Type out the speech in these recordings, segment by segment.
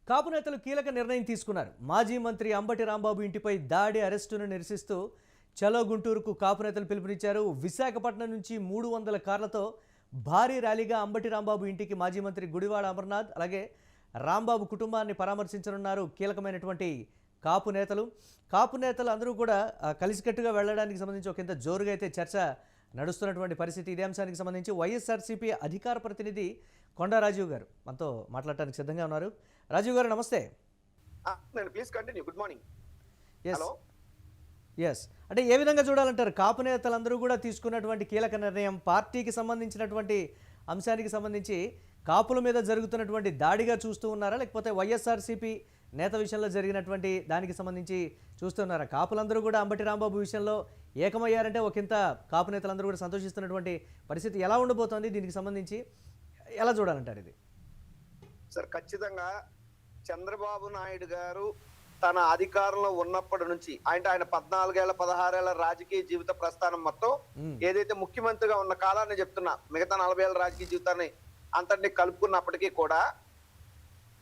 కాపు నేతలు కీలక నిర్ణయం తీసుకున్నారు. మాజీ మంత్రి అంబటి రాంబాబు ఇంటిపై దాడి అరెస్టును నిరసిస్తూ చలో గుంటూరుకు కాపు నేతలు పిలుపునిచ్చారు. విశాఖపట్నం నుంచి 300 కార్లతో భారీ ర్యాలీగా అంబటి రాంబాబు ఇంటికి మాజీ మంత్రి గుడివాడ అమర్నాథ్ అలాగే రాంబాబు కుటుంబాన్ని పరామర్శించనున్నారు కీలకమైనటువంటి కాపు నేతలు అందరూ కూడా కలిసికట్టుగా వెళ్ళడానికి సంబంధించి ఒకంత జోరుగా అయితే చర్చ నడుస్తున్నటువంటి పరిస్థితి. ఇదే అంశానికి సంబంధించి వైఎస్ఆర్సీపీ అధికార ప్రతినిధి కొండా రాజీవ్ గారు మనతో మాట్లాడటానికి సిద్ధంగా ఉన్నారు. రాజీవ్ గారు నమస్తే. Please continue. Good morning. Yes అంటే ఏ విధంగా చూడాలంటారు? కాపు నేతలందరూ కూడా తీసుకున్నటువంటి కీలక నిర్ణయం పార్టీకి సంబంధించినటువంటి అంశానికి సంబంధించి కాపుల మీద జరుగుతున్నటువంటి దాడిగా చూస్తూ ఉన్నారా, లేకపోతే వైఎస్ఆర్సీపీ నేత విషయంలో జరిగినటువంటి దానికి సంబంధించి చూస్తున్నారా? కాపులందరూ కూడా అంబటి రాంబాబు విషయంలో ఏకమయ్యారంటే ఒకంత కాపు నేతలందరూ కూడా సంతోషిస్తున్నటువంటి పరిస్థితి ఎలా ఉండబోతోంది? దీనికి సంబంధించి ఎలా చూడాలంటారు ఇది? సార్, ఖచ్చితంగా చంద్రబాబు నాయుడు గారు తన అధికారంలో ఉన్నప్పటి నుంచి ఆయన 14 ఏళ్ల 16 ఏళ్ల రాజకీయ జీవిత ప్రస్థానం మొత్తం ఏదైతే ముఖ్యమంత్రిగా ఉన్న కాలాన్ని చెప్తున్నా, మిగతా 40 ఏళ్ల రాజకీయ జీవితాన్ని అంతటిని కలుపుకున్నప్పటికీ కూడా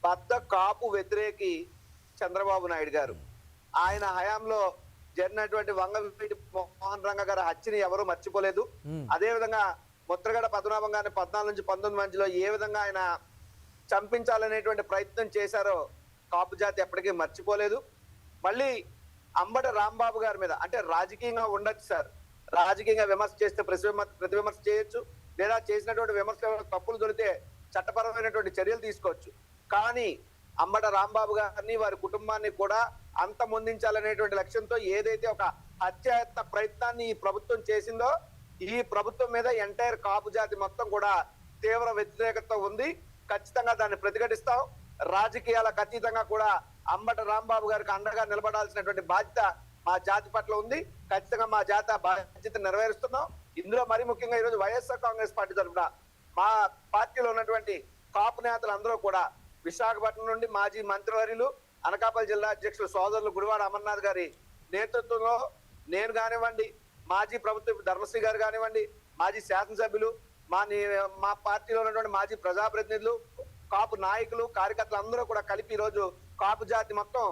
బద్ద కాపు వ్యతిరేకి చంద్రబాబు నాయుడు గారు. ఆయన హయాంలో జరిగినటువంటి వంగవీటి మోహన్ రంగ గారి హత్యని ఎవరూ మర్చిపోలేదు. అదే విధంగా ముద్రగడ పద్మనాభం గారిని 14 నుంచి 19 మధ్యలో ఏ విధంగా ఆయన చంపించాలనేటువంటి ప్రయత్నం చేశారో కాపు జాతి ఎప్పటికీ మర్చిపోలేదు. మళ్ళీ అంబటి రాంబాబు గారి మీద అంటే రాజకీయంగా ఉండొచ్చు సార్, రాజకీయంగా విమర్శ చేస్తే ప్రతి విమర్శ చేయొచ్చు, లేదా చేసినటువంటి విమర్శలు తప్పులు దొరికితే చట్టపరమైనటువంటి చర్యలు తీసుకోవచ్చు. కానీ అంబటి రాంబాబు గారిని వారి కుటుంబాన్ని కూడా అంతమొందించాలనేటువంటి లక్ష్యంతో ఏదైతే ఒక హత్యాయత్న ప్రయత్నాన్ని ఈ ప్రభుత్వం చేసిందో, ఈ ప్రభుత్వం మీద ఎంటైర్ కాపు జాతి మొత్తం కూడా తీవ్ర వ్యతిరేకత ఉంది. ఖచ్చితంగా దాన్ని ప్రతిఘటిస్తాం. రాజకీయాలకు అతీతంగా కూడా అంబటి రాంబాబు గారికి అండగా నిలబడాల్సినటువంటి బాధ్యత మా జాతి పట్ల ఉంది. ఖచ్చితంగా మా జాతి బాధ్యత నెరవేరుస్తున్నాం. ఇందులో మరీ ముఖ్యంగా ఈరోజు వైఎస్ఆర్ కాంగ్రెస్ పార్టీ తరఫున మా పార్టీలో ఉన్నటువంటి కాపు నేతలు అందరూ కూడా విశాఖపట్నం నుండి మాజీ మంత్రివర్యులు అనకాపల్లి జిల్లా అధ్యక్షులు సోదరులు గుడివాడ అమర్నాథ్ గారి నేతృత్వంలో నేను కానివ్వండి, మాజీ ప్రభుత్వ ధర్మశ్రీ గారు కానివ్వండి, మాజీ శాసనసభ్యులు, మా పార్టీలో ఉన్నటువంటి మాజీ ప్రజాప్రతినిధులు, కాపు నాయకులు, కార్యకర్తలు అందరూ కూడా కలిపి ఈరోజు కాపు జాతి మొత్తం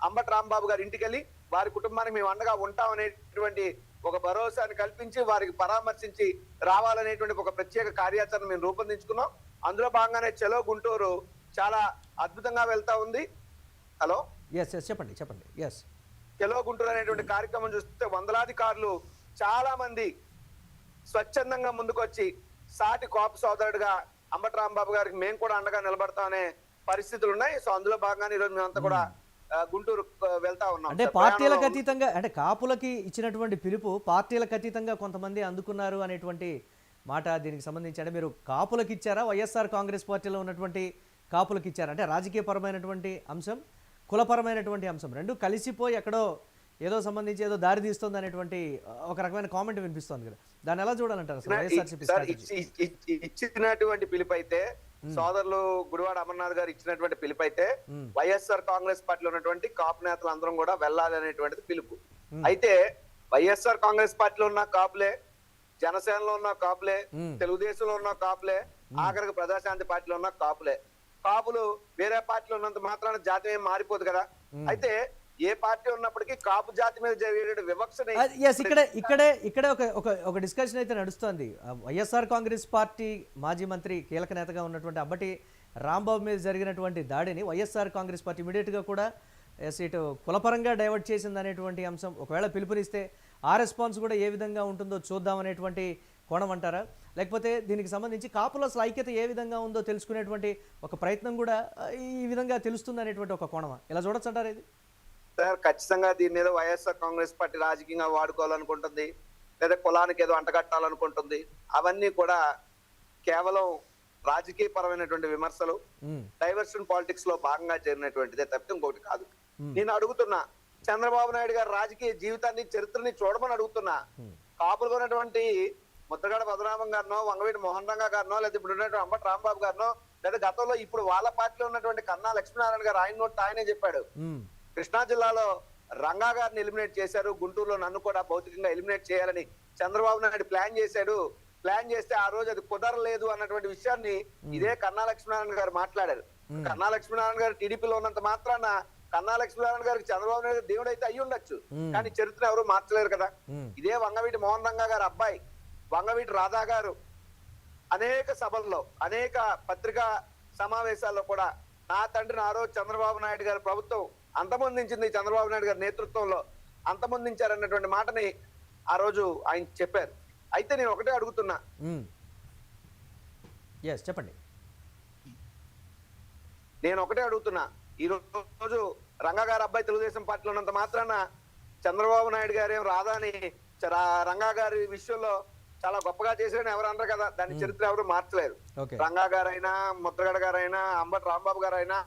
అంబటి రాంబాబు గారి ఇంటికి వెళ్ళి వారి కుటుంబానికి మేము అండగా ఉంటామనేటువంటి ఒక భరోసాని కల్పించి వారికి పరామర్శించి రావాలనేటువంటి ఒక ప్రత్యేక కార్యాచరణ మేము రూపొందించుకున్నాం. అందులో భాగంగానే చలో గుంటూరు చాలా అద్భుతంగా వెళ్తా ఉంది. హలో, చెప్పండి. చలో గుంటూరు అనేటువంటి కార్యక్రమం చూస్తే వందలాది కార్లు చాలా మంది స్వచ్ఛందంగా ముందుకు వచ్చి సాటి కాపు సోదరుడుగా అంబటి రాంబాబు గారికి మేము కూడా అండగా నిలబడతామనే పరిస్థితులు ఉన్నాయి. సో అందులో భాగంగానే ఈరోజు మేమంతా కూడా గుంటూరు వెళ్తా ఉన్నాం. అంటే పార్టీలకు అతీతంగా, అంటే కాపులకి ఇచ్చినటువంటి పిలుపు పార్టీలకు అతీతంగా కొంతమంది అందుకున్నారు అనేటువంటి మాట దీనికి సంబంధించి అంటే మీరు కాపులకు ఇచ్చారా, వైఎస్ఆర్ కాంగ్రెస్ పార్టీలో ఉన్నటువంటి కాపులకు ఇచ్చారా? అంటే రాజకీయ పరమైనటువంటి అంశం, కులపరమైనటువంటి అంశం రెండు కలిసిపోయి ఎక్కడో ఏదో సంబంధించి ఏదో దారి తీస్తుంది అనేటువంటి ఒక రకమైన కామెంట్ వినిపిస్తుంది కదా, దాన్ని ఎలా చూడాలంటారు? ఇచ్చినటువంటి పిలుపు అయితే సోదరులు గుడివాడ అమర్నాథ్ గారు ఇచ్చినటువంటి పిలుపు అయితే వైఎస్ఆర్ కాంగ్రెస్ పార్టీలో ఉన్నటువంటి కాపు నేతలు అందరం కూడా వెళ్ళాలి అనేటువంటిది పిలుపు. అయితే వైఎస్ఆర్ కాంగ్రెస్ పార్టీలో ఉన్న కాపులే, జనసేనలో ఉన్న కాపులే, తెలుగుదేశంలో ఉన్న కాపులే, ఆఖరికి ప్రజాశాంతి పార్టీలో ఉన్న కాపులే. కాపులు వేరే పార్టీలో ఉన్నంత మాత్రాన జాతి ఏం మారిపోదు కదా. అయితే ఏ పార్టీ ఉన్నప్పటికీ కాపు జాతి మీద జరిగే వివక్షని ఇక్కడే ఒక డిస్కషన్ అయితే నడుస్తోంది. వైఎస్ఆర్ కాంగ్రెస్ పార్టీ మాజీ మంత్రి కీలక నేతగా ఉన్నటువంటి అంబటి రాంబాబు మీద జరిగినటువంటి దాడిని వైఎస్ఆర్ కాంగ్రెస్ పార్టీ ఇమీడియట్గా కూడా ఇటు కులపరంగా డైవర్ట్ చేసింది అనేటువంటి అంశం ఒకవేళ పిలుపునిస్తే ఆ రెస్పాన్స్ కూడా ఏ విధంగా ఉంటుందో చూద్దాం అనేటువంటి కోణం అంటారా, లేకపోతే దీనికి సంబంధించి కాపుల అసలు ఐక్యత ఏ విధంగా ఉందో తెలుసుకునేటువంటి ఒక ప్రయత్నం కూడా ఈ విధంగా తెలుస్తుంది అనేటువంటి ఒక కోణమా, ఇలా చూడొచ్చు అంటారా? ఇది సార్ ఖచ్చితంగా దీని మీద వైఎస్ఆర్ కాంగ్రెస్ పార్టీ రాజకీయంగా వాడుకోవాలనుకుంటుంది, లేదా కులానికి ఏదో అంటగట్టాలనుకుంటుంది. అవన్నీ కూడా కేవలం రాజకీయ పరమైనటువంటి విమర్శలు, డైవర్షన్ పాలిటిక్స్ లో భాగంగా జరిగినటువంటిదే తప్పితే ఇంకొకటి కాదు. నేను అడుగుతున్నా, చంద్రబాబు నాయుడు గారి రాజకీయ జీవితాన్ని, చరిత్రని చూడమని అడుగుతున్నా. కాపులు ఉన్నటువంటి ముద్రగడ పద్మనాభం గారినో, వంగవీటి మోహన్ రంగ గారినో, లేదా ఇప్పుడు ఉన్నటువంటి అంబటి రాంబాబు గారినో, లేదా గతంలో ఇప్పుడు వాళ్ళ పార్టీలో ఉన్నటువంటి కన్నా లక్ష్మీనారాయణ గారు ఆయన నోటి ఆయనే చెప్పాడు, కృష్ణా జిల్లాలో రంగా గారిని ఎలిమినేట్ చేశారు, గుంటూరులో నన్ను కూడా భౌతికంగా ఎలిమినేట్ చేయాలని చంద్రబాబు నాయుడు ప్లాన్ చేశాడు. ప్లాన్ చేస్తే ఆ రోజు అది కుదరలేదు అన్నటువంటి విషయాన్ని ఇదే కన్నా లక్ష్మీనారాయణ గారు మాట్లాడారు. కన్నా లక్ష్మీనారాయణ గారు టీడీపీలో ఉన్నంత మాత్రాన కన్నా లక్ష్మీనారాయణ గారికి చంద్రబాబు నాయుడు గారు దేవుడు అయితే అయ్యి ఉండొచ్చు, కానీ చరిత్ర ఎవరు మార్చలేరు కదా. ఇదే వంగవీటి మోహన్ రంగా గారు అబ్బాయి వంగవీటి రాధా గారు అనేక సభల్లో అనేక పత్రికా సమావేశాల్లో కూడా నా తండ్రిని ఆ రోజు చంద్రబాబు నాయుడు గారి ప్రభుత్వం అంతమొందించింది, చంద్రబాబు నాయుడు గారి నేతృత్వంలో అంతమొందించారన్నటువంటి మాటని ఆ రోజు ఆయన చెప్పారు. అయితే నేను ఒకటే అడుగుతున్నా, చెప్పండి. నేను ఒకటే అడుగుతున్నా, ఈ రోజు రంగా గారి అబ్బాయి తెలుగుదేశం పార్టీలో ఉన్నంత మాత్రాన చంద్రబాబు నాయుడు గారు ఏం రాధాని రంగా గారి విషయంలో చాలా గొప్పగా చేశారని ఎవరు అన్నారు కదా, దాని చరిత్ర ఎవరు మార్చలేరు. రంగా గారైనా ముద్రగడ గారైనా అంబటి రాంబాబు గారైనా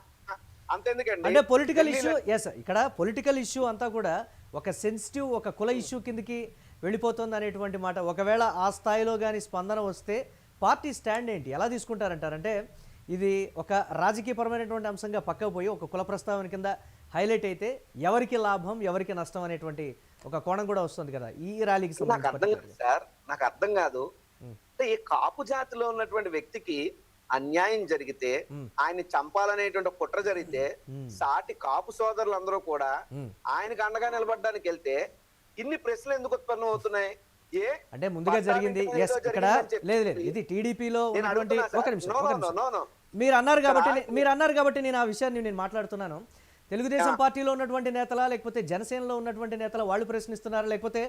అంతెందుకండి. అంటే పొలిటికల్ ఇష్యూ, ఇక్కడ పొలిటికల్ ఇష్యూ అంతా కూడా ఒక సెన్సిటివ్ ఒక కుల ఇష్యూ కిందకి వెళ్ళిపోతుంది అనేటువంటి మాట. ఒకవేళ ఆ స్థాయిలో కానీ స్పందన వస్తే పార్టీ స్టాండ్ ఏంటి, ఎలా తీసుకుంటారంటారంటే ఇది ఒక రాజకీయపరమైనటువంటి అంశంగా పక్కకు పోయి ఒక కుల ప్రస్తావన కింద హైలైట్ అయితే ఎవరికి లాభం ఎవరికి నష్టం అనేటువంటి ఒక కోణం కూడా వస్తుంది కదా ఈ ర్యాలీకి సంబంధించి. సార్ నాకు అర్థం కాదు, అంటే ఈ కాపు జాతిలో ఉన్నటువంటి వ్యక్తికి అన్యాయం జరిగితే ఆయన చంపాలనేటువంటి కుట్ర జరిగితే సాటి కాపు సోదరులందరూ కూడా ఆయనకు అండగా నిలబడడానికి వెళ్తే ఇన్ని ప్రశ్నలు ఎందుకు ఉత్పన్నం అవుతున్నాయి? అంటే ముందుగా జరిగింది ఇక్కడ లేదు లేదు, ఇది టీడీపీలో ఉన్నటువంటి ఒక నిమిషం మీరు అన్నారు కాబట్టి నేను ఆ విషయాన్ని నేను మాట్లాడుతున్నాను. తెలుగుదేశం పార్టీలో ఉన్నటువంటి నేతలా లేకపోతే జనసేనలో ఉన్నటువంటి నేతల వాళ్ళు ప్రశ్నిస్తున్నారా, లేకపోతే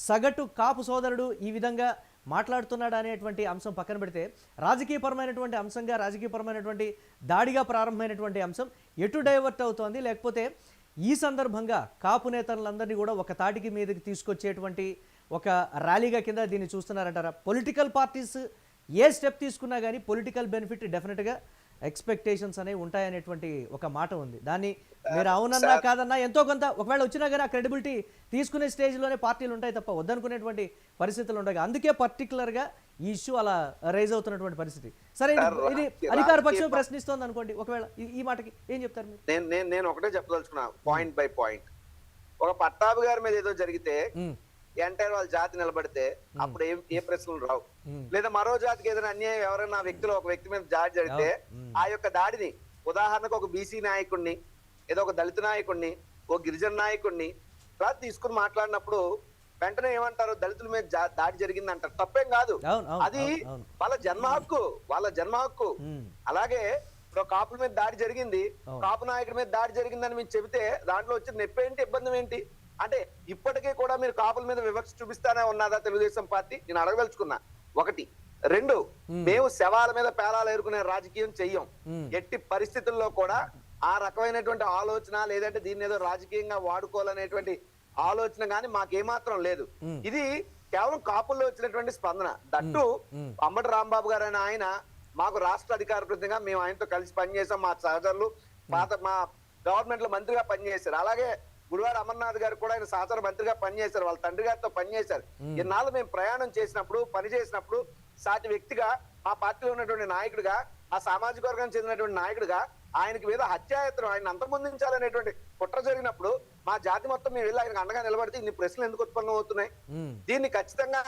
సగటు కాపు సోదరుడు ఈ విధంగా మాట్లాడుతున్నాడు అనేటువంటి అంశం పక్కన పెడితే రాజకీయపరమైనటువంటి అంశంగా రాజకీయపరమైనటువంటి దాడిగా ప్రారంభమైనటువంటి అంశం ఎటు డైవర్ట్ అవుతోంది, లేకపోతే ఈ సందర్భంగా కాపు నేతలందరినీ కూడా ఒక తాటికి మీదకి తీసుకొచ్చేటువంటి ఒక ర్యాలీగా కింద దీన్ని చూస్తున్నారంటారా? పొలిటికల్ పార్టీస్ ఏ స్టెప్ తీసుకున్నా కానీ పొలిటికల్ బెనిఫిట్ డెఫినెట్గా ఎక్స్పెక్టేషన్స్ అనేవి ఉంటాయనేటువంటి ఒక మాట ఉంది. దాన్ని మీరు అవునన్నా కాదన్నా ఎంతో కొంత ఒకవేళ వచ్చినా కానీ ఆ క్రెడిబిలిటీ తీసుకునే స్టేజ్లోనే పార్టీలు ఉంటాయి తప్ప వద్దనుకునేటువంటి పరిస్థితులు ఉంటాయి. అందుకే పర్టికులర్గా ఈ ఇష్యూ అలా రైజ్ అవుతున్నటువంటి పరిస్థితి. సరే, ఇది అధికార పక్షం ప్రశ్నిస్తోంది అనుకోండి, ఒకవేళ ఈ మాటకి ఏం చెప్తారు మీరు? నేను ఒకటే చెప్పదలుచుకున్నా, పాయింట్ బై పాయింట్. ఒక పట్టాభి గారి మీద ఏదో జరిగితే ఎంటైర్ వాళ్ళ జాతి నిలబడితే అప్పుడు ఏ ప్రశ్నలు రావు. లేదా మరో జాతికి ఏదైనా అన్యాయం ఎవరైనా వ్యక్తిలో ఒక వ్యక్తి మీద దాడి జరిగితే ఆ యొక్క దాడిని ఉదాహరణకు ఒక బీసీ నాయకుడిని ఏదో ఒక దళిత నాయకుడిని ఒక గిరిజన నాయకుడిని అలా తీసుకుని మాట్లాడినప్పుడు వెంటనే ఏమంటారు, దళితుల మీద దాడి జరిగింది అంటారు. తప్పేం కాదు, అది వాళ్ళ జన్మ హక్కు. అలాగే ఇప్పుడు కాపుల మీద దాడి జరిగింది, కాపు నాయకుడి మీద దాడి జరిగిందని మేము చెబితే దాంట్లో వచ్చి నొప్పేంటి, ఇబ్బంది ఏంటి? అంటే ఇప్పటికీ కూడా మీరు కాపుల మీద వివక్ష చూపిస్తానే ఉన్నదా తెలుగుదేశం పార్టీ? నేను అడగదలుచుకున్నా. ఒకటి. రెండు, మేము శవాల మీద పేలాలు ఏరుకునే రాజకీయం చెయ్యం. ఎట్టి పరిస్థితుల్లో కూడా ఆ రకమైనటువంటి ఆలోచన లేదంటే దీన్ని ఏదో రాజకీయంగా వాడుకోవాలనేటువంటి ఆలోచన గాని మాకేమాత్రం లేదు. ఇది కేవలం కాపుల్లో వచ్చినటువంటి స్పందన. దట్టు అంబటి రాంబాబు గారు అని ఆయన మాకు రాష్ట్ర అధికార ప్రతినిధిగా మేము ఆయనతో కలిసి పనిచేసాం. మా సహచరులు మా గవర్నమెంట్ లో మంత్రిగా పనిచేశారు. అలాగే గుడివాడ అమర్నాథ్ గారు కూడా ఆయన సహచర మంత్రిగా పనిచేశారు, వాళ్ళ తండ్రి గారితో పనిచేశారు. ఇన్నాళ్ళు మేము ప్రయాణం చేసినప్పుడు పని చేసినప్పుడు సాటి వ్యక్తిగా మా పార్టీలో ఉన్నటువంటి నాయకుడిగా ఆ సామాజిక వర్గానికి చెందినటువంటి నాయకుడిగా ఆయనకి మీద హత్యాయత్నం ఆయన అంతమొందించాలనేటువంటి కుట్ర జరిగినప్పుడు మా జాతి మొత్తం మేము వెళ్ళి ఆయనకు అండగా నిలబడితే ఇన్ని ప్రశ్నలు ఎందుకు ఉత్పన్నం అవుతున్నాయి? దీన్ని ఖచ్చితంగా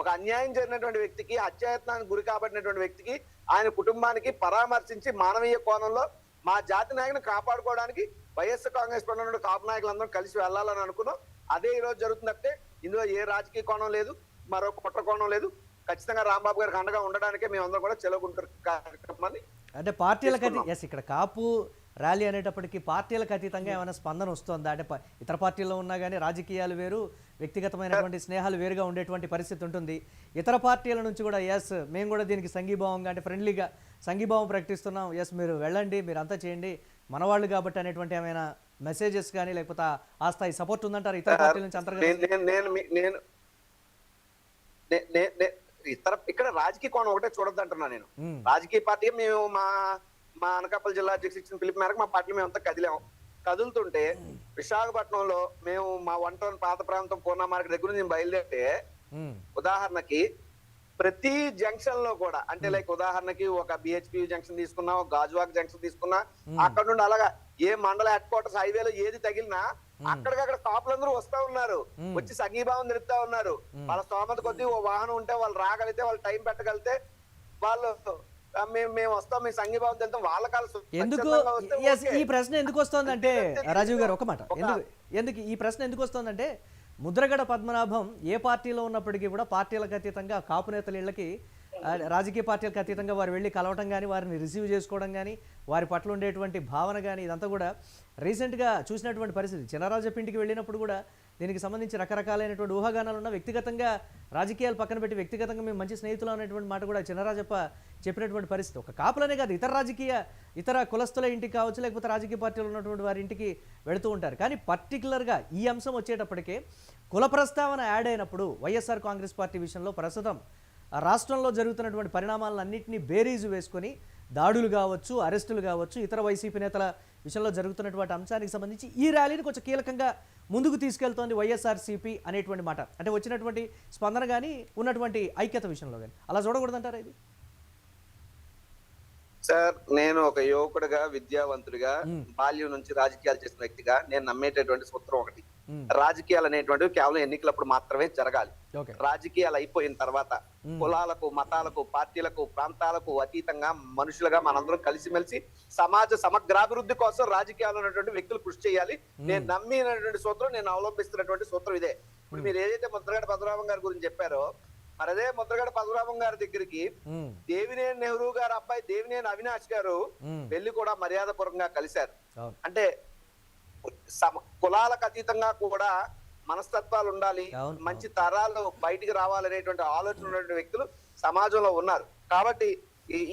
ఒక అన్యాయం జరిగినటువంటి వ్యక్తికి హత్యాయత్నానికి గురి కాబడినటువంటి వ్యక్తికి ఆయన కుటుంబానికి పరామర్శించి మానవీయ కోణంలో మా జాతి నాయకుని కాపాడుకోవడానికి వైఎస్ఆర్ కాంగ్రెస్ పార్టీ కాపు నాయకులందరూ కలిసి వెళ్లాలని అనుకున్నాం. అదే ఈ రోజు జరుగుతున్నట్టే. ఇందులో ఏ రాజకీయ కోణం లేదు, మరో కుట్ర కోణం లేదు. ఖచ్చితంగా రాంబాబు గారికి అండగా ఉండడానికే మేమందరం కూడా చెలగుంటారు కార్యక్రమాన్ని. అంటే పార్టీలకు ఇక్కడ కాపు ర్యాలీ అనేటప్పటికీ పార్టీలకు అతీతంగా ఏమైనా స్పందన వస్తుందా? అంటే ఇతర పార్టీల్లో ఉన్నా కానీ రాజకీయాలు వేరు, వ్యక్తిగతమైనటువంటి స్నేహాలు వేరుగా ఉండేటువంటి పరిస్థితి ఉంటుంది. ఇతర పార్టీల నుంచి కూడా మేము కూడా దీనికి సంఘీభావంగా అంటే ఫ్రెండ్లీగా సంఘీభావం ప్రకటిస్తున్నాం, మీరు వెళ్ళండి, మీరు అంతా చేయండి, మనవాళ్ళు కాబట్టి అనేటువంటి ఏమైనా మెసేజెస్ కానీ లేకపోతే ఆ స్థాయి సపోర్ట్ ఉందంటారు ఇతర పార్టీల నుంచి ఇక్కడ రాజకీయ కోణం ఒకటే చూడద్దు అంటున్నా నేను. రాజకీయ పార్టీ మేము మా అనకాపల్లి జిల్లా అధ్యక్షుడు పిలుపు మేరకు మా పార్టీ మేమంతా కదులుతుంటే విశాఖపట్నంలో మేము మా 1 టౌన్ పాత ప్రాంతం పూర్ణ మార్కెట్ దగ్గర నుంచి బయలుదేరితే ఉదాహరణకి ప్రతి జంక్షన్ లో కూడా అంటే లైక్ ఉదాహరణకి ఒక బిహెచ్పి జంక్షన్ తీసుకున్నా, ఒక గాజువాక్ జంక్షన్ తీసుకున్నా, అక్కడ నుండి అలాగా ఏ మండల హెడ్ క్వార్టర్స్ హైవేలో ఏది తగిలినా అక్కడికక్కడ కాపులందరూ వస్తా ఉన్నారు, వచ్చి సంఘీభావం తెలుపుతా ఉన్నారు. వాళ్ళ స్తోమత కొద్దీ ఓ వాహనం ఉంటే వాళ్ళు రాగలిగితే వాళ్ళు టైం పెట్టగలిగితే వాళ్ళు మేము వస్తాం, మీ సంఘీభావం తెలుతాం, వాళ్ళ కాలు ఎందుకు స్వచ్ఛందంగా వస్తే yes, ఓకే. ఈ ప్రశ్న ఎందుకు వస్తోందంటే అంతే రాజీవ్ గారు ఒక మాట ఒక- ఎందుకు ఈ ప్రశ్న ఎందుకు వస్తోందంటే ముద్రగడ పద్మనాభం ఏ పార్టీలో ఉన్నప్పటికీ కూడా పార్టీలకు అతీతంగా కాపు నేతల ఇళ్ళకి రాజకీయ పార్టీలకు అతీతంగా వారు వెళ్ళి కలవటం కానీ వారిని రిసీవ్ చేసుకోవడం కానీ వారి పట్ల ఉండేటువంటి భావన కానీ ఇదంతా కూడా రీసెంట్గా చూసినటువంటి పరిస్థితి. చినరాజప్ప ఇంటికి వెళ్ళినప్పుడు కూడా దీనికి సంబంధించి రకరకాలైనటువంటి ఊహాగానాలు ఉన్న వ్యక్తిగతంగా రాజకీయాలు పక్కన పెట్టి వ్యక్తిగతంగా మేము మంచి స్నేహితులు అనేటువంటి మాట కూడా చినరాజప్ప చెప్పినటువంటి పరిస్థితి. ఒక కాపులనే కాదు, ఇతర కులస్తుల ఇంటికి కావచ్చు, లేకపోతే రాజకీయ పార్టీలు ఉన్నటువంటి వారి ఇంటికి వెళుతూ ఉంటారు. కానీ పర్టికులర్గా ఈ అంశం వచ్చేటప్పటికే కుల ప్రస్తావన యాడ్ అయినప్పుడు వైఎస్ఆర్ కాంగ్రెస్ పార్టీ విషయంలో ప్రస్తుతం రాష్ట్రంలో జరుగుతున్నటువంటి పరిణామాలన్నింటినీ బేరీజు వేసుకొని దాడులు కావచ్చు, అరెస్టులు కావచ్చు, ఇతర వైసీపీ నేతల విషయంలో జరుగుతున్నటువంటి అంశానికి సంబంధించి ఈ ర్యాలీని కొంచెం కీలకంగా ముందుకు తీసుకెళ్తోంది వైఎస్ఆర్సీపీ అనేటువంటి మాట. అంటే వచ్చినటువంటి స్పందన కానీ ఉన్నటువంటి ఐక్యత విషయంలో కానీ అలా చూడకూడదంటారా ఇది? సార్, నేను ఒక యువకుడిగా, విద్యావంతుడిగా, బాల్యం నుంచి రాజకీయాలు చేసిన వ్యక్తిగా నేను నమ్మేటటువంటి సూత్రం ఒకటి: రాజకీయాలు అనేటువంటివి కేవలం ఎన్నికలప్పుడు మాత్రమే జరగాలి. ఓకే. రాజకీయాలు అయిపోయిన తర్వాత కులాలకు, మతాలకు, పార్టీలకు, ప్రాంతాలకు అతీతంగా మనుషులుగా మనందరం కలిసిమెలిసి సమాజ సమగ్రాభివృద్ధి కోసం రాజకీయాలు ఉన్నటువంటి వ్యక్తులు కృషి చేయాలి. నేను నమ్మినటువంటి సూత్రం, నేను అవలంబిస్తున్నటువంటి సూత్రం ఇదే. ఇప్పుడు మీరు ఏదైతే ముద్రగడ పద్మనాభం గారి గురించి చెప్పారో, మరి అదే ముద్రగడ పద్మనాభం గారి దగ్గరికి దేవినేని నెహ్రూ గారు అబ్బాయి దేవినేని అవినాష్ గారు వెళ్ళి కూడా మర్యాదపూర్వకంగా కలిశారు. అంటే కులాలకు అతీతంగా కూడా మనస్తత్వాలు ఉండాలి, మంచి తరాలు బయటికి రావాలనేటువంటి ఆలోచన ఉన్నటువంటి వ్యక్తులు సమాజంలో ఉన్నారు. కాబట్టి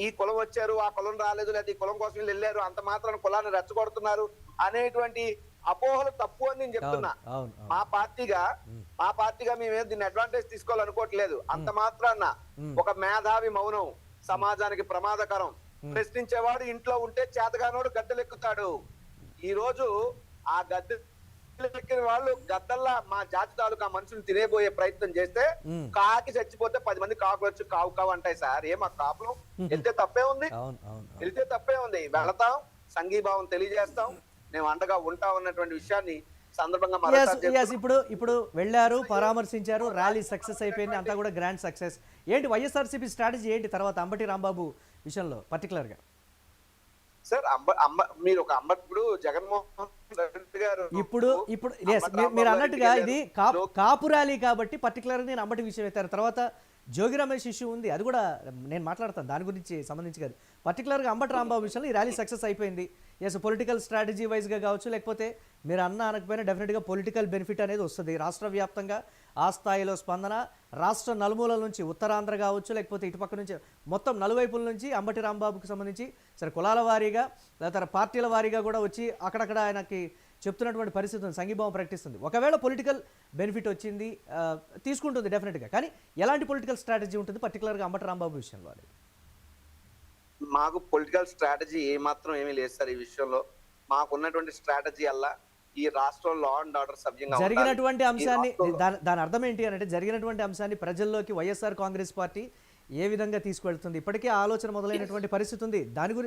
ఈ కులం వచ్చారు, ఆ కులం రాలేదు, లేదా ఈ కులం కోసం వీళ్ళు వెళ్ళారు, అంత మాత్రం కులాన్ని రెచ్చగొడుతున్నారు అనేటువంటి అపోహలు తప్పు అని నేను చెప్తున్నా. మా పార్టీగా మేమేం దీన్ని అడ్వాంటేజ్ తీసుకోవాలనుకోవట్లేదు. అంత మాత్రాన్న ఒక మేధావి మౌనం సమాజానికి ప్రమాదకరం. ప్రశ్నించేవాడు ఇంట్లో ఉంటే చేతగానోడు గద్దెలెక్కుతాడు. ఈ రోజు ఆ గద్దెలెక్కిన వాళ్ళు గద్దల్లా మా జాతి తాలూకా మనుషులు తినేబోయే ప్రయత్నం చేస్తే కాకి చచ్చిపోతే 10 మంది కాకులు వచ్చి కావు కావు అంటాయి. సార్, మా కాపులం వెళ్తే తప్పే ఉంది, వెళతాం, సంఘీభావం తెలియజేస్తాం, మేము అండగా ఉంటాం అన్నటువంటి విషయాన్ని సందర్భంగా ఇప్పుడు వెళ్ళారు, పరామర్శించారు, ర్యాలీ సక్సెస్ అయిపోయింది, అంతా కూడా గ్రాండ్ సక్సెస్. ఏంటి వైఎస్ఆర్సీపీ స్ట్రాటజీ ఏంటి తర్వాత అంబటి రాంబాబు విషయంలో పర్టికులర్ గా? సార్, మీరు ఒక ఇప్పుడు జగన్మోహన్ రెడ్డి గారు ఇప్పుడు మీరు అన్నట్టుగా ఇది కాపు ర్యాలీ కాబట్టి పర్టికులర్ గా నేను అంబటి విషయం ఎత్తారు. తర్వాత జోగి రమేష్ ఇష్యూ ఉంది, అది కూడా నేను మాట్లాడతాను, దాని గురించి సంబంధించి కాదు. పర్టికులర్గా అంబటి రాంబాబు విషయంలో ఈ ర్యాలీ సక్సెస్ అయిపోయింది. ఎస్, పొలిటికల్ స్ట్రాటజీ వైజ్గా కావచ్చు, లేకపోతే మీరు అనకపోయినా డెఫినెట్గా పొలిటికల్ బెనిఫిట్ అనేది వస్తుంది. రాష్ట్ర వ్యాప్తంగా ఆ స్థాయిలో స్పందన, రాష్ట్ర నలుమూలల నుంచి, ఉత్తరాంధ్ర కావచ్చు, లేకపోతే ఇటుపక్క నుంచి మొత్తం నలువైపుల నుంచి అంబటి రాంబాబుకి సంబంధించి సరే కులాల వారీగా లేదా పార్టీల వారీగా కూడా వచ్చి అక్కడక్కడ ఆయనకి చెప్తున్నటువంటి పరిస్థితి ఉంది, సంఘీభావం ప్రకటిస్తుంది. ఒకవేళ పొలిటికల్ బెనిఫిట్ వచ్చింది తీసుకుంటుంది డెఫినెట్గా. కానీ ఎలాంటి పొలిటికల్ స్ట్రాటజీ ఉంటుంది పర్టికులర్గా అంబటి రాంబాబు విషయంలో? మాకు పొలిటికల్ స్ట్రాటజీ ఏమాత్రం ఏమీ లేదు సార్. ఈ విషయంలో మాకున్నటువంటి స్ట్రాటజీ అలా ఈ రాష్ట్రం లా అండ్ ఆర్డర్ సభ్యంగా జరిగినటువంటి అంశాన్ని, దాని అర్థం ఏంటి అంటే జరిగినటువంటి అంశాన్ని ప్రజల్లోకి వైఎస్ఆర్ కాంగ్రెస్ పార్టీ ఏ విధంగా తీసుకువెళ్తుంది? ఇప్పటికే ఆలోచన మొదలైనటువంటి పరిస్థితి ఉంది.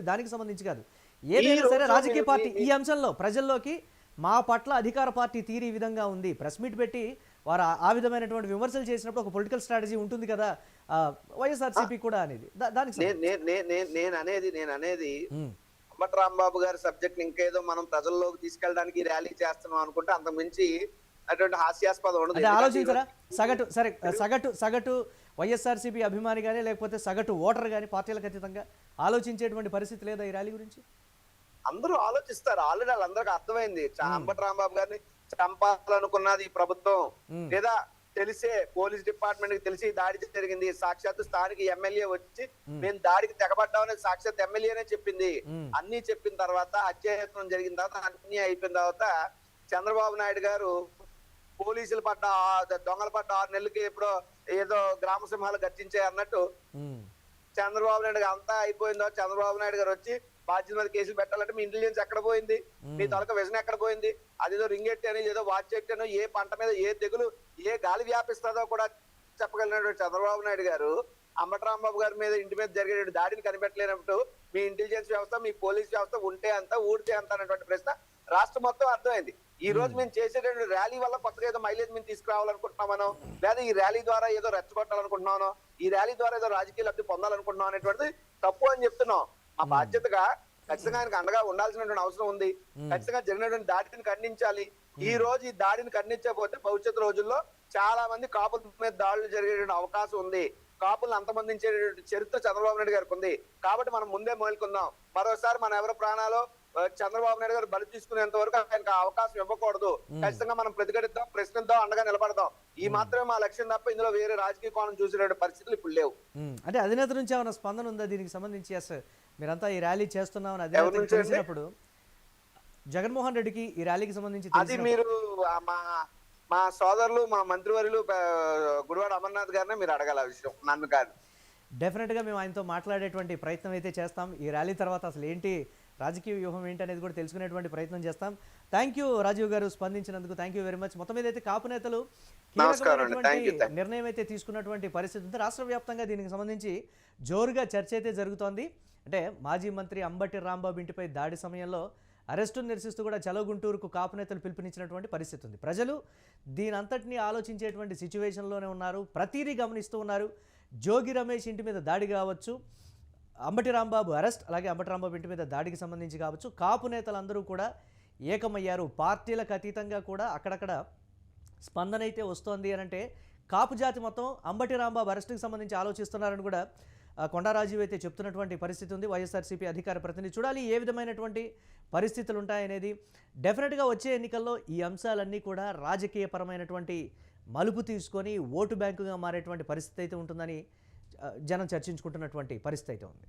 దానికి సంబంధించి కాదు, ఏదైనా సరే రాజకీయ పార్టీ ఈ అంశంలో ప్రజల్లోకి మా పట్ల అధికార పార్టీ తీరు ఈ విధంగా ఉంది, ప్రెస్ మీట్ పెట్టి వారు ఆ విధమైనటువంటి విమర్శలు చేసినప్పుడు ఒక పొలిటికల్ స్ట్రాటజీ ఉంటుంది కదా వైఎస్ఆర్సీపీ కూడా అనేది. దానికి నేను అనేది అంబటి రాంబాబు గారి సబ్జెక్ట్ ఇంకేదో మనం ప్రజల్లోకి తీసుకెళ్ళడానికి ర్యాలీ చేస్తున్నాం అనుకుంటే అంతకు మించి అటువంటి హాస్యాస్పదం ఉండదు. ఆలోచించరా సగటు వైఎస్ఆర్సీపీ అభిమాని కానీ లేకపోతే సగటు ఓటర్ కానీ పార్టీలకు అతీతంగా ఆలోచించేటువంటి పరిస్థితి లేదా ఈ ర్యాలీ గురించి? అందరూ ఆలోచిస్తారు. ఆల్రెడీ వాళ్ళందరికీ అర్థమైంది అంబటి రాంబాబు గారిని చంపాలనుకున్నది ఈ ప్రభుత్వం, లేదా తెలిసే పోలీస్ డిపార్ట్మెంట్ కి తెలిసి దాడి జరిగింది. సాక్షాత్తు స్థానిక ఎమ్మెల్యే వచ్చి మేము దాడికి తెగబడ్డామని సాక్షాత్ ఎమ్మెల్యేనే చెప్పింది. అన్ని చెప్పిన తర్వాత హత్యాయత్నం జరిగిన తర్వాత అన్ని అయిపోయిన తర్వాత చంద్రబాబు నాయుడు గారు పోలీసులు పడ్డ దొంగలు పడ్డ 6 నెలలకి ఎప్పుడో ఏదో గ్రామ సింహాలు గర్జించాయి అన్నట్టు చంద్రబాబు నాయుడు గారు అంతా అయిపోయిందో చంద్రబాబు నాయుడు గారు వచ్చి బాధ్యత మీద కేసులు పెట్టాలంటే మీ ఇంటెలిజెన్స్ ఎక్కడ పోయింది, మీ తాలూకా విజన్ ఎక్కడ పోయింది? అదేదో రింగెట్టి అని ఏదో వాచ్ ఎట్టనో ఏ పంట మీద ఏ తెగులు ఏ గాలి వ్యాపిస్తుందో కూడా చెప్పగలిగినటువంటి చంద్రబాబు నాయుడు గారు అంబటి రాంబాబు గారి మీద ఇంటి మీద జరిగే దాడిని కనిపెట్టలేనప్పుడు మీ ఇంటెలిజెన్స్ వ్యవస్థ, మీ పోలీస్ వ్యవస్థ ఉంటే అంత ఊడితే అంత అనేటువంటి ప్రశ్న రాష్ట్రం మొత్తం అర్థమైంది. ఈ రోజు మేము చేసేటువంటి ర్యాలీ వల్ల కొత్తగా ఏదో మైలేజ్ మేము తీసుకురావాలనుకుంటున్నామనో, లేదా ఈ ర్యాలీ ద్వారా ఏదో రెచ్చగొట్టాలనుకుంటున్నానో, ఈ ర్యాలీ ద్వారా ఏదో రాజకీయ లబ్ధి పొందాలనుకుంటున్నాం అనేటువంటిది తప్పు అని చెప్తున్నాం. ఆ బాధ్యతగా ఖచ్చితంగా ఆయనకు అండగా ఉండాల్సినటువంటి అవసరం ఉంది. ఖచ్చితంగా జరిగినటువంటి దాడిని ఖండించాలి. ఈ రోజు ఈ దాడిని ఖండించకపోతే భవిష్యత్తు రోజుల్లో చాలా మంది కాపుల మీద దాడులు జరిగేటువంటి అవకాశం ఉంది. కాపులను అంతమందించేటువంటి చరిత్ర చంద్రబాబు నాయుడు గారికి ఉంది. కాబట్టి మనం ముందే మేల్కొందాం. మరోసారి మన ఎవరి ప్రాణాలు చంద్రబాబు నాయుడు గారు బలి తీసుకునేంత వరకు ఆయనకు అవకాశం ఇవ్వకూడదు. ఖచ్చితంగా మనం ప్రతిఘటిద్దాం, ప్రశ్నిద్దాం, అండగా నిలబడదాం. ఈ మాత్రమే మా లక్ష్యం తప్ప ఇందులో వేరే రాజకీయ కోణం చూసేటువంటి పరిస్థితులు ఇప్పుడు లేవు. అంటే అధినేత నుంచి ఏమైనా స్పందన ఉందా దీనికి సంబంధించి? మీరంతా ఈ ర్యాలీ చేస్తున్నామని అధినేత తెలిసినప్పుడు, జగన్మోహన్ రెడ్డికి ఈ ర్యాలీకి సంబంధించి అది మీరు మా సోదరులు, మా మంత్రివర్యులు గుడివాడ అమర్నాథ్ గారినే మీరు అడగాల ఆ విషయం, నన్ను కాదు. డెఫినెట్గా మేము ఆయనతో మాట్లాడేటువంటి ప్రయత్నం అయితే చేస్తాం. ఈ ర్యాలీ తర్వాత అసలు ఏంటి రాజకీయ వ్యూహం ఏంటి అనేది కూడా తెలుసుకునేటువంటి ప్రయత్నం చేస్తాం. థ్యాంక్ యూ రాజీవ్ గారు స్పందించినందుకు. Thank you very much. మొత్తం మీద అయితే కాపు నేతలు కీలకమైనటువంటి నిర్ణయం అయితే తీసుకున్నటువంటి పరిస్థితి ఉంది. రాష్ట్ర వ్యాప్తంగా దీనికి సంబంధించి జోరుగా చర్చ అయితే జరుగుతోంది. అంటే మాజీ మంత్రి అంబటి రాంబాబు ఇంటిపై దాడి సమయంలో అరెస్టును నిరసిస్తూ కూడా చలో గుంటూరుకు కాపు నేతలు పిలుపునిచ్చినటువంటి పరిస్థితి ఉంది. ప్రజలు దీనంతటినీ ఆలోచించేటువంటి సిచ్యువేషన్లోనే ఉన్నారు. ప్రతిదీ గమనిస్తూ ఉన్నారు. జోగి రమేష్ ఇంటి మీద దాడి కావచ్చు, అంబటి రాంబాబు అరెస్ట్, అలాగే అంబటి రాంబాబు ఇంటి మీద దాడికి సంబంధించి కావచ్చు, కాపు నేతలందరూ కూడా ఏకమయ్యారు. పార్టీలకు అతీతంగా కూడా అక్కడక్కడ స్పందన అయితే వస్తోంది అని అంటే కాపు జాతి మొత్తం అంబటి రాంబాబు అరెస్టుకి సంబంధించి ఆలోచిస్తున్నారని కూడా కొండా రాజీవ్ అయితే చెప్తున్నటువంటి పరిస్థితి ఉంది. వైఎస్ఆర్సీపీ అధికార ప్రతినిధి. చూడాలి ఏ విధమైనటువంటి పరిస్థితులు ఉంటాయనేది. డెఫినెట్గా వచ్చే ఎన్నికల్లో ఈ అంశాలన్నీ కూడా రాజకీయపరమైనటువంటి మలుపు తీసుకొని ఓటు బ్యాంకుగా మారేటువంటి పరిస్థితి అయితే ఉంటుందని జనం చర్చించుకుంటున్నటువంటి పరిస్థితి అయితే ఉంది.